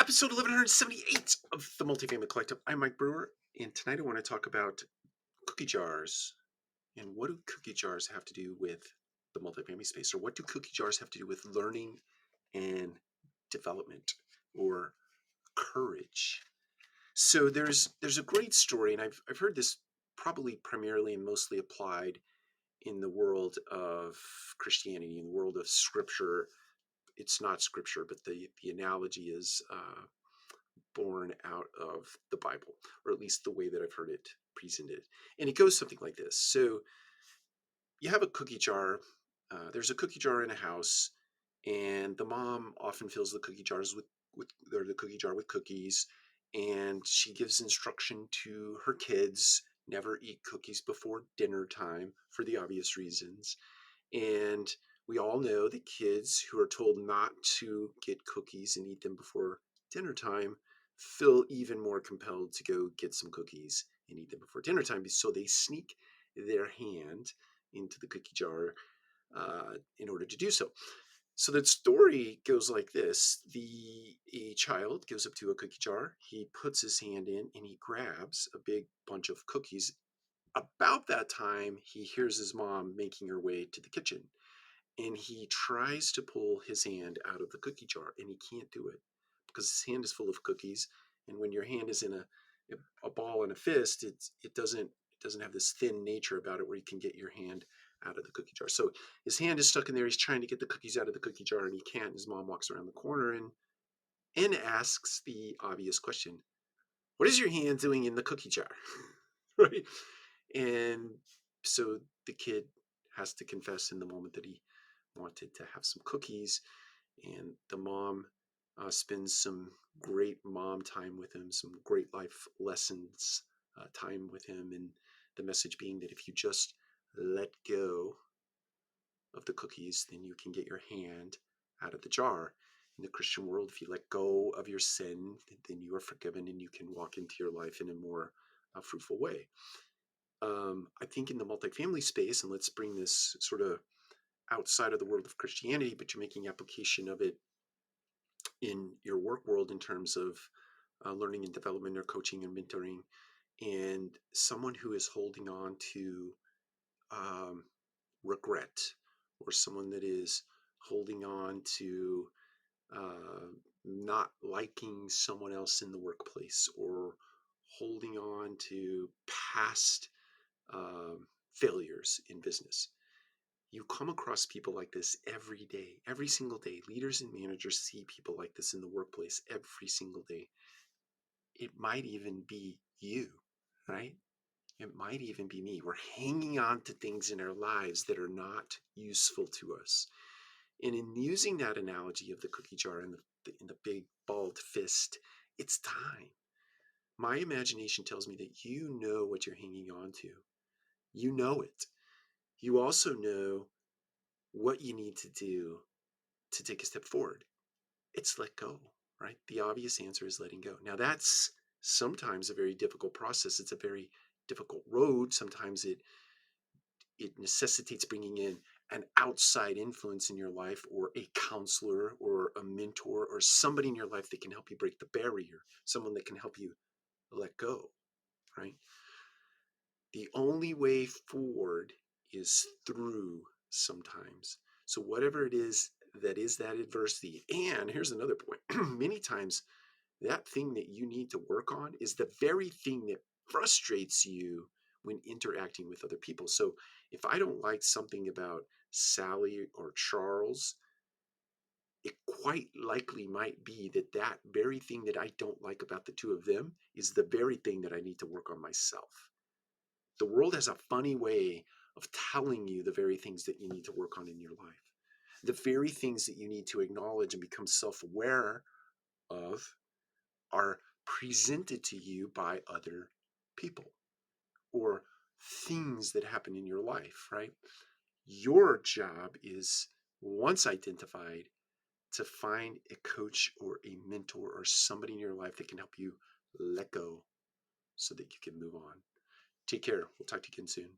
Episode 1178 of the Multifamily Collective. I'm Mike Brewer, and tonight I want to talk about cookie jars and what do cookie jars have to do with the multifamily space, or what do cookie jars have to do with learning and development or courage? So there's a great story, and I've heard this probably primarily and mostly applied in the world of Christianity, in the world of Scripture. It's not Scripture, but the analogy is born out of the Bible, or at least the way that I've heard it presented. And it goes something like this. So you have a cookie jar. There's a cookie jar in a house, and the mom often fills the cookie jars with or the cookie jar with cookies, and she gives instruction to her kids never eat cookies before dinner time for the obvious reasons. And we all know that kids who are told not to get cookies and eat them before dinner time feel even more compelled to go get some cookies and eat them before dinner time. So they sneak their hand into the cookie jar in order to do so. So that story goes like this. A child goes up to a cookie jar. He puts his hand in and he grabs a big bunch of cookies. About that time, he hears his mom making her way to the kitchen, and he tries to pull his hand out of the cookie jar, and he can't do it because his hand is full of cookies. And when your hand is in a ball and a fist, it doesn't have this thin nature about it where you can get your hand out of the cookie jar. So his hand is stuck in there. He's trying to get the cookies out of the cookie jar, and he can't. His mom walks around the corner and asks the obvious question: "What is your hand doing in the cookie jar?" Right? And so the kid has to confess in the moment that he wanted to have some cookies, and the mom spends some great mom time with him, some great life lessons time with him, and the message being that if you just let go of the cookies, then you can get your hand out of the jar. In the Christian world, if you let go of your sin, then you are forgiven and you can walk into your life in a more fruitful way. I think in the multifamily space, and let's bring this sort of outside of the world of Christianity, but you're making application of it in your work world in terms of learning and development or coaching and mentoring, and someone who is holding on to um, regret, or someone that is holding on to uh, not liking someone else in the workplace, or holding on to past failures in business. You come across people like this every day, every single day. Leaders and managers see people like this in the workplace every single day. It might even be you, right? It might even be me. We're hanging on to things in our lives that are not useful to us. And in using that analogy of the cookie jar and the big balled fist, it's time. My imagination tells me that you know what you're hanging on to. You know it. You also know what you need to do to take a step forward. It's let go, right? The obvious answer is letting go. Now, that's sometimes a very difficult process. It's a very difficult road. Sometimes it necessitates bringing in an outside influence in your life, or a counselor or a mentor or somebody in your life that can help you break the barrier, someone that can help you let go, right? The only way forward is through sometimes. So whatever it is that adversity, and here's another point, many times that thing that you need to work on is the very thing that frustrates you when interacting with other people. So if I don't like something about Sally or Charles, it quite likely might be that that very thing that I don't like about the two of them is the very thing that I need to work on myself. The world has a funny way of telling you the very things that you need to work on in your life, the very things that you need to acknowledge and become self-aware of are presented to you by other people or things that happen in your life, right? Your job is, once identified, to find a coach or a mentor or somebody in your life that can help you let go so that you can move on. Take care. We'll talk to you again soon.